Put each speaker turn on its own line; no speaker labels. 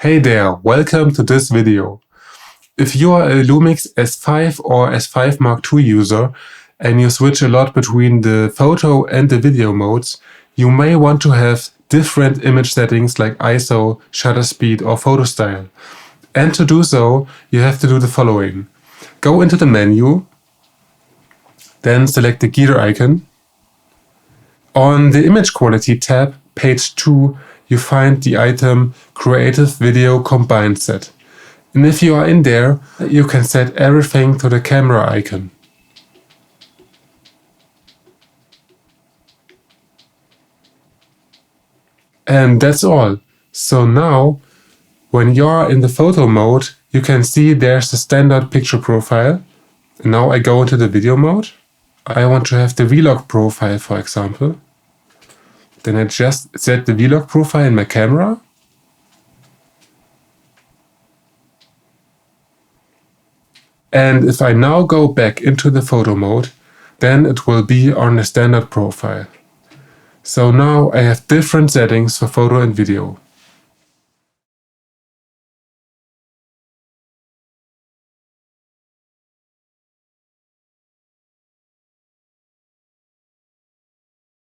Hey there, welcome to this video. If you are a Lumix S5 or S5 Mark II user and you switch a lot between the photo and the video modes, you may want to have different image settings like ISO, shutter speed or photo style. And to do so, you have to do the following. Go into the menu, then select the gear icon. On the Image Quality tab, page 2, you find the item CreativeVideo Combined Set. And if you are in there, you can set everything to the camera icon. And that's all. So now, when you're in the photo mode, you can see there's the standard picture profile. And now I go into the video mode. I want to have the vlog profile, for example. Then I just set the vlog profile in my camera. And if I now go back into the photo mode, then it will be on the standard profile. So now I have different settings for photo and video.